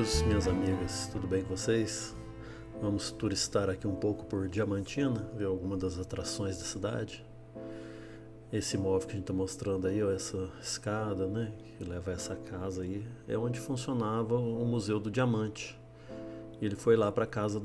amigos, minhas amigas, tudo bem com vocês? Vamos turistar aqui um pouco por Diamantina, ver alguma das atrações da cidade. Esse imóvel que a gente está mostrando aí, ó, essa escada, né, que leva a essa casa aí, é onde funcionava o Museu do Diamante. E ele foi lá para a casa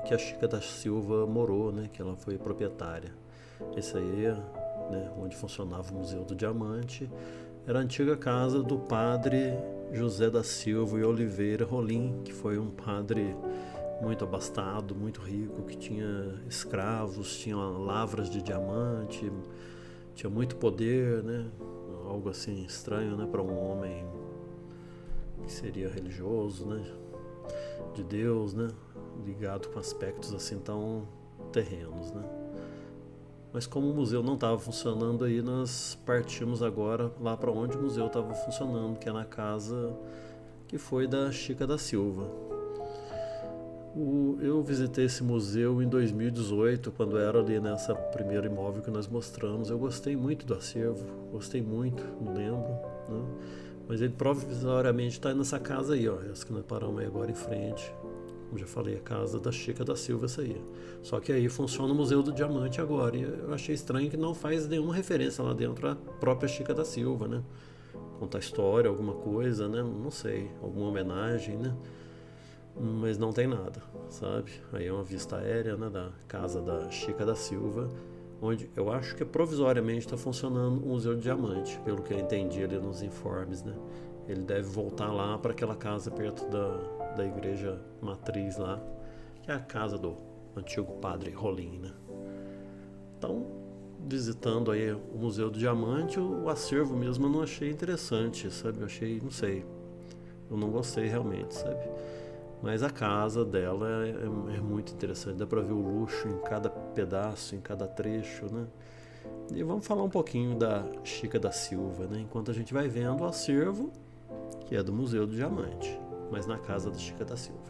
que a Chica da Silva morou, né, que ela foi proprietária. Esse aí, né, onde funcionava o Museu do Diamante, era a antiga casa do padre José da Silva e Oliveira Rolim, que foi um padre muito abastado, muito rico, que tinha escravos, tinha lavras de diamante, tinha muito poder, né? Algo assim estranho, né, para um homem que seria religioso, né, de Deus, né, ligado com aspectos assim tão terrenos, né? Mas como o museu não estava funcionando aí, nós partimos agora lá para onde o museu estava funcionando, que é na casa que foi da Chica da Silva. Eu visitei esse museu em 2018, quando era ali nessa primeiro imóvel que nós mostramos. Eu gostei muito do acervo, gostei muito, me lembro, né? Mas ele provisoriamente está nessa casa aí, ó, essa que nós paramos aí agora em frente. Como já falei, a casa da Chica da Silva, essa aí. Só que aí funciona o Museu do Diamante agora. E eu achei estranho que não faz nenhuma referência lá dentro à própria Chica da Silva, né? Conta a história, alguma coisa, né? Não sei, alguma homenagem, né? Mas não tem nada, sabe? Aí é uma vista aérea, né, da casa da Chica da Silva, onde eu acho que provisoriamente está funcionando o Museu do Diamante, pelo que eu entendi ali nos informes, né? Ele deve voltar lá para aquela casa perto da igreja matriz lá, que é a casa do antigo padre Rolim, né? Então, visitando aí o Museu do Diamante, o acervo mesmo eu não achei interessante, sabe? Eu achei, não sei, eu não gostei realmente, sabe? Mas a casa dela é muito interessante, dá pra ver o luxo em cada pedaço, em cada trecho, né? E vamos falar um pouquinho da Chica da Silva, né? Enquanto a gente vai vendo o acervo, que é do Museu do Diamante, mas na casa da Chica da Silva.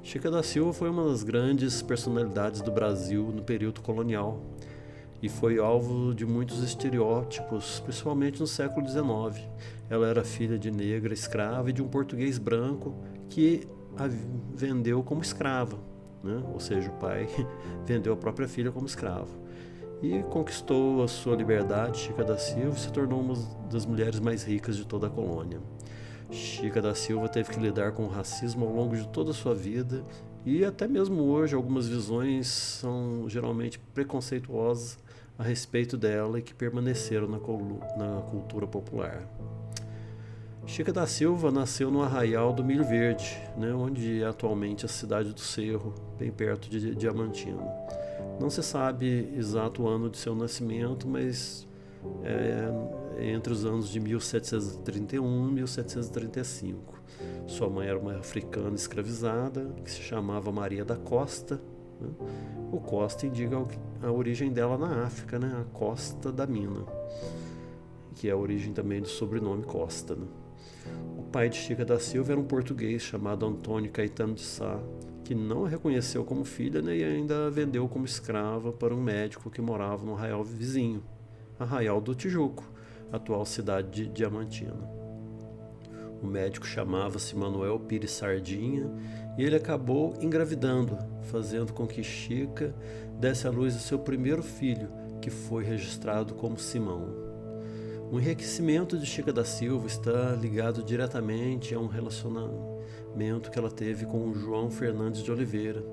Chica da Silva foi uma das grandes personalidades do Brasil no período colonial e foi alvo de muitos estereótipos, principalmente no século XIX. Ela era filha de negra escrava e de um português branco que a vendeu como escrava, né? Ou seja, o pai vendeu a própria filha como escravo. E conquistou a sua liberdade, Chica da Silva, e se tornou uma das mulheres mais ricas de toda a colônia. Chica da Silva teve que lidar com o racismo ao longo de toda a sua vida e até mesmo hoje algumas visões são geralmente preconceituosas a respeito dela e que permaneceram na cultura popular. Chica da Silva nasceu no Arraial do Milho Verde, né, onde é atualmente a cidade do Cerro, bem perto de Diamantina. Não se sabe exato o ano de seu nascimento, mas é entre os anos de 1731 e 1735. Sua mãe era uma africana escravizada que se chamava Maria da Costa, né? O Costa indica a origem dela na África, né? A Costa da Mina, que é a origem também do sobrenome Costa, né? O pai de Chica da Silva era um português chamado Antônio Caetano de Sá, que não a reconheceu como filha, né, e ainda a vendeu como escrava para um médico que morava no arraial vizinho, Arraial do Tijuco, atual cidade de Diamantina. O médico chamava-se Manuel Pires Sardinha e ele acabou engravidando, fazendo com que Chica desse à luz o seu primeiro filho, que foi registrado como Simão. O enriquecimento de Chica da Silva está ligado diretamente a um relacionamento que ela teve com o João Fernandes de Oliveira,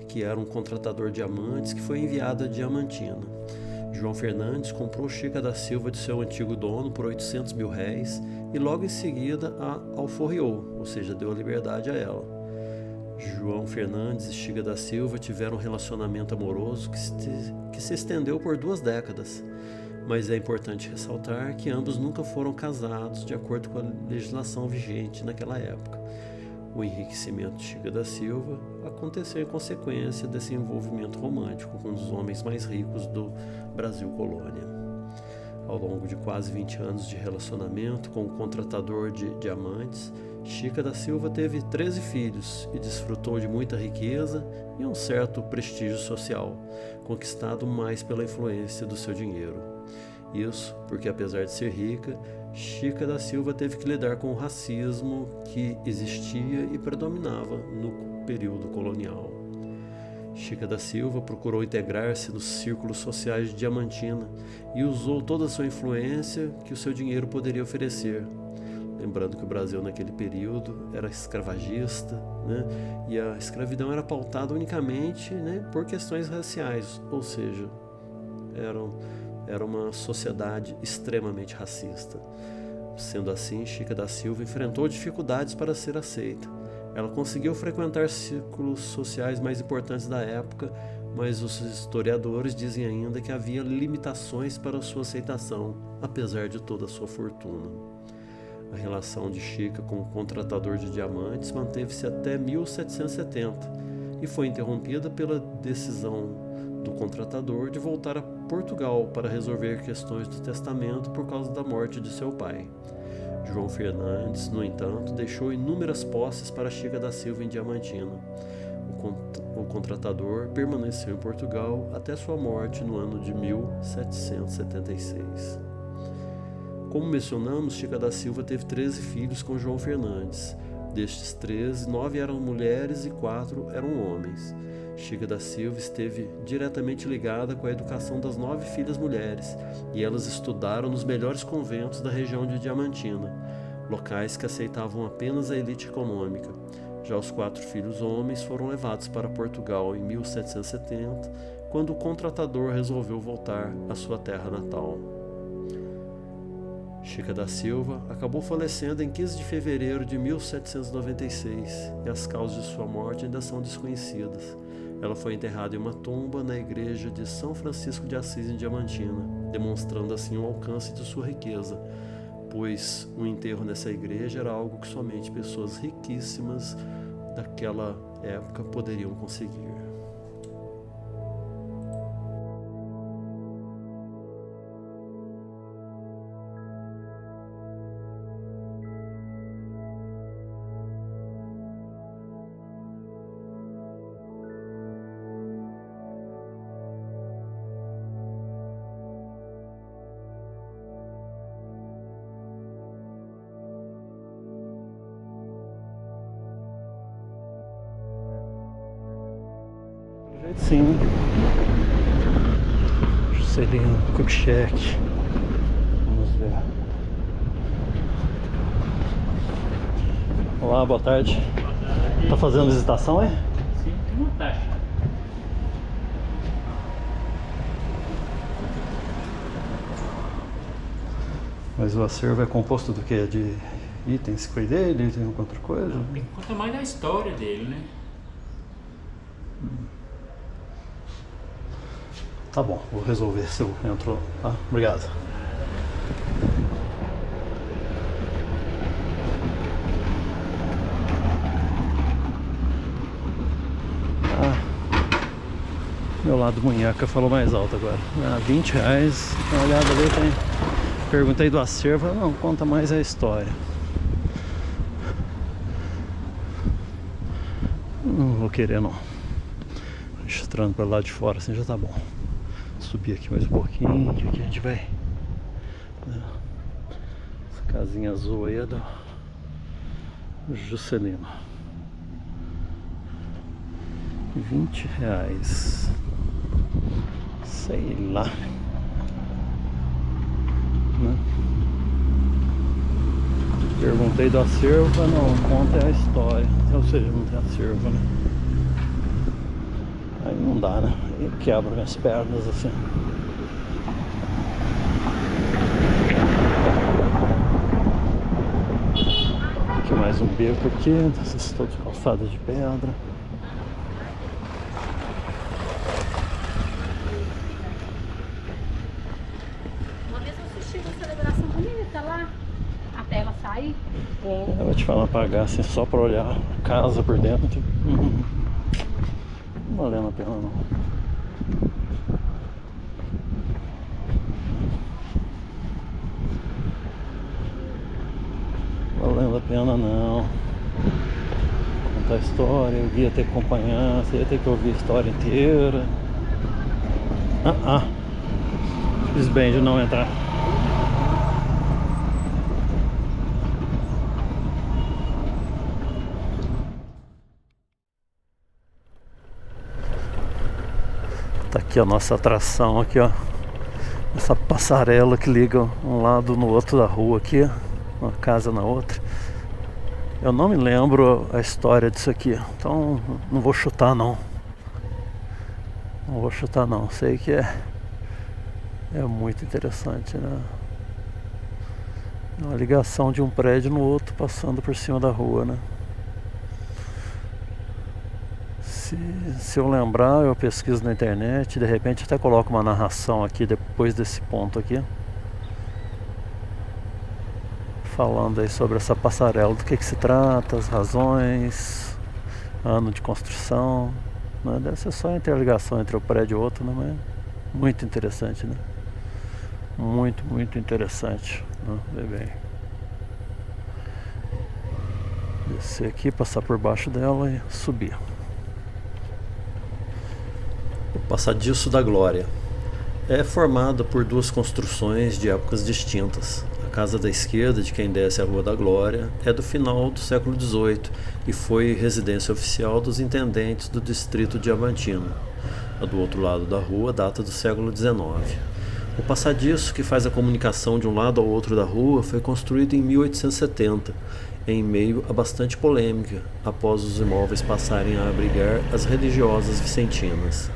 que era um contratador de diamantes que foi enviado a Diamantina. João Fernandes comprou Chica da Silva de seu antigo dono por R$800 mil e logo em seguida a alforriou, ou seja, deu a liberdade a ela. João Fernandes e Chica da Silva tiveram um relacionamento amoroso que se estendeu por 2 décadas. Mas é importante ressaltar que ambos nunca foram casados de acordo com a legislação vigente naquela época. O enriquecimento de Chica da Silva aconteceu em consequência desse envolvimento romântico com um dos homens mais ricos do Brasil colônia. Ao longo de quase 20 anos de relacionamento com o contratador de diamantes, Chica da Silva teve 13 filhos e desfrutou de muita riqueza e um certo prestígio social, conquistado mais pela influência do seu dinheiro. Isso porque, apesar de ser rica, Chica da Silva teve que lidar com o racismo que existia e predominava no período colonial. Chica da Silva procurou integrar-se nos círculos sociais de Diamantina e usou toda a sua influência que o seu dinheiro poderia oferecer. Lembrando que o Brasil naquele período era escravagista, né? E a escravidão era pautada unicamente, né, por questões raciais, ou seja, era uma sociedade extremamente racista. Sendo assim, Chica da Silva enfrentou dificuldades para ser aceita. Ela conseguiu frequentar círculos sociais mais importantes da época, mas os historiadores dizem ainda que havia limitações para sua aceitação, apesar de toda a sua fortuna. A relação de Chica com o contratador de diamantes manteve-se até 1770 e foi interrompida pela decisão do contratador de voltar a Portugal para resolver questões do testamento por causa da morte de seu pai. João Fernandes, no entanto, deixou inúmeras posses para Chica da Silva em Diamantina. O contratador permaneceu em Portugal até sua morte no ano de 1776. Como mencionamos, Chica da Silva teve 13 filhos com João Fernandes. Destes 13, 9 eram mulheres e 4 eram homens. Chica da Silva esteve diretamente ligada com a educação das 9 filhas mulheres, e elas estudaram nos melhores conventos da região de Diamantina, locais que aceitavam apenas a elite econômica. Já os 4 filhos homens foram levados para Portugal em 1770, quando o contratador resolveu voltar à sua terra natal. Chica da Silva acabou falecendo em 15 de fevereiro de 1796 e as causas de sua morte ainda são desconhecidas. Ela foi enterrada em uma tumba na igreja de São Francisco de Assis em Diamantina, demonstrando assim o alcance de sua riqueza, pois um enterro nessa igreja era algo que somente pessoas riquíssimas daquela época poderiam conseguir. Sim, Juscelino Kubitschek. Vamos ver. Olá, boa tarde. Tá fazendo visitação, é? Sim, tem uma taxa. Mas o acervo é composto do quê? De itens que foi dele? Tem alguma outra coisa? Tem que contar mais da história dele, né? Tá bom, vou resolver se eu entro, tá? Obrigado. Meu lado munheca falou mais alto agora. R$20. Dá uma olhada ali, tem. Perguntei do acervo, não, conta mais a história. Não vou querer não. Entrando pelo lado de fora assim já tá bom. Subir aqui mais um pouquinho, que aqui a gente vai. Essa casinha azul aí é do Juscelino. R$20. Sei lá. Né? Perguntei do acervo, não, conta é a história. Ou seja, não tem acervo, né? Aí não dá, né? Aí quebra minhas pernas assim. Aqui mais um beco aqui, essas todas calçadas de pedra. Uma vez eu assisti uma celebração bonita lá, até ela sair. Eu vou te falar, pagar assim só pra olhar a casa por dentro. Não valendo a pena não. Valendo a pena não. Contar a história, eu ia ter que acompanhar, você ia ter que ouvir a história inteira. Fiz bem de não entrar. Tá aqui a nossa atração aqui, ó. Essa passarela que liga um lado no outro da rua aqui, uma casa na outra. Eu não me lembro a história disso aqui, então não vou chutar não. Não vou chutar não, sei que é muito interessante, né? Uma ligação de um prédio no outro passando por cima da rua, né? Se eu lembrar, eu pesquiso na internet, de repente até coloco uma narração aqui depois desse ponto aqui, falando aí sobre essa passarela, do que se trata, as razões, ano de construção, né? Deve ser só a interligação entre o prédio e o outro, né? Mas muito interessante, né? Muito interessante, né? Vê bem. Descer aqui, passar por baixo dela e subir. O Passadiço da Glória é formado por duas construções de épocas distintas. A casa da esquerda, de quem desce a Rua da Glória, é do final do século XVIII e foi residência oficial dos intendentes do distrito diamantino. A do outro lado da rua data do século XIX. O passadiço, que faz a comunicação de um lado ao outro da rua, foi construído em 1870, em meio a bastante polêmica, após os imóveis passarem a abrigar as religiosas vicentinas.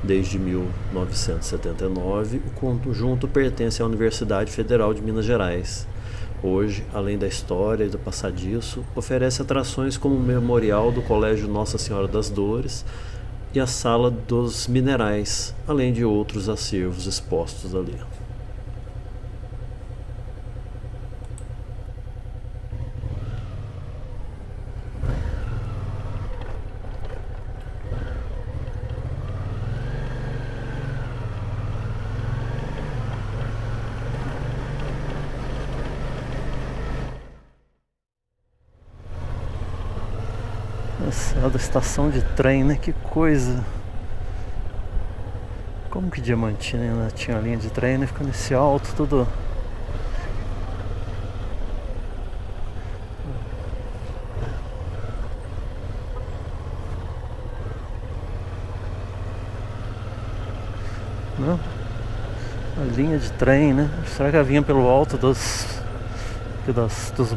Desde 1979, o conjunto pertence à Universidade Federal de Minas Gerais. Hoje, além da história e do passadiço, oferece atrações como o Memorial do Colégio Nossa Senhora das Dores e a Sala dos Minerais, além de outros acervos expostos ali. Essa da estação de trem, né? Que coisa! Como que Diamantina ainda tinha linha de trem, né? Fica nesse alto, tudo. Não? A linha de trem, né? Será que ela vinha pelo alto dos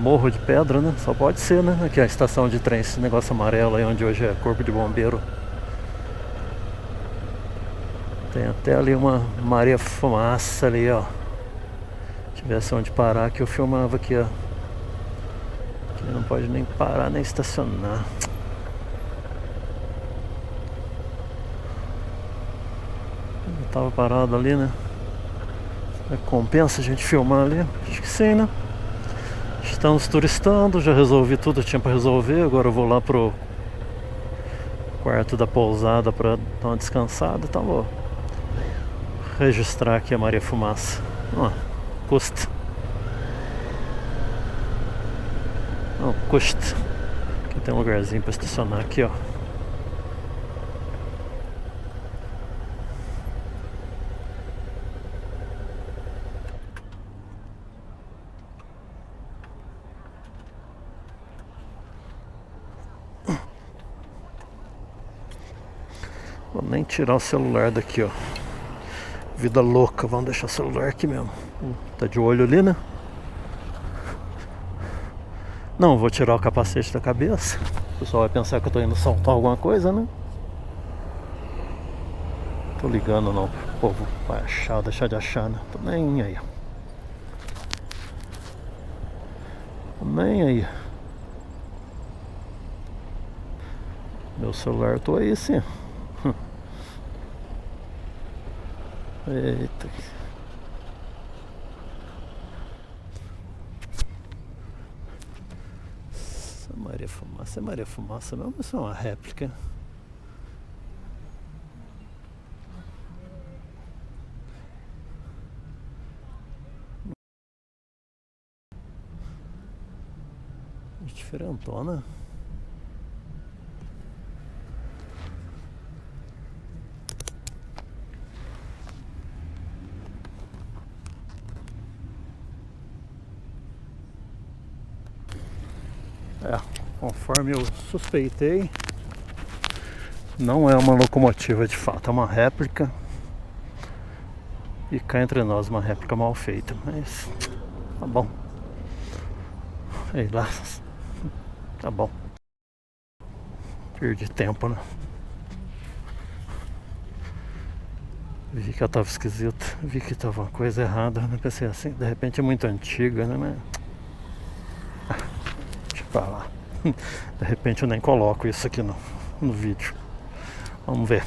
morros de pedra, né? Só pode ser, né? Aqui é a estação de trem, esse negócio amarelo aí onde hoje é corpo de bombeiro. Tem até ali uma Maria Fumaça ali, ó. Se tivesse onde parar aqui eu filmava aqui, ó. Aqui não pode nem parar nem estacionar. Eu tava parado ali, né? Compensa a gente filmar ali? Acho que sim, né? Estamos turistando, já resolvi tudo que tinha pra resolver. Agora eu vou lá pro quarto da pousada pra dar uma descansada. Então vou registrar aqui a Maria Fumaça. Ó, custa. Não, custa. Aqui tem um lugarzinho pra estacionar aqui, ó. Vou nem tirar o celular daqui, ó. Vida louca, vamos deixar o celular aqui mesmo. Tá de olho ali, né? Não vou tirar o capacete da cabeça. O pessoal vai pensar que eu tô indo soltar alguma coisa, né? Tô ligando não, o povo vai achar, deixar de achar, né? Tô nem aí. Tô nem aí. Meu celular, eu tô aí sim. Eita. Essa Maria Fumaça é Maria Fumaça mesmo, isso é uma réplica. Diferentona. Conforme eu suspeitei, não é uma locomotiva de fato, é uma réplica. E cá entre nós, uma réplica mal feita, mas tá bom. Sei lá. Tá bom. Perdi tempo, né? Vi que ela tava esquisita, vi que tava uma coisa errada, né? Pensei assim, de repente é muito antiga, né? Mas... deixa pra lá. De repente eu nem coloco isso aqui no vídeo. Vamos ver.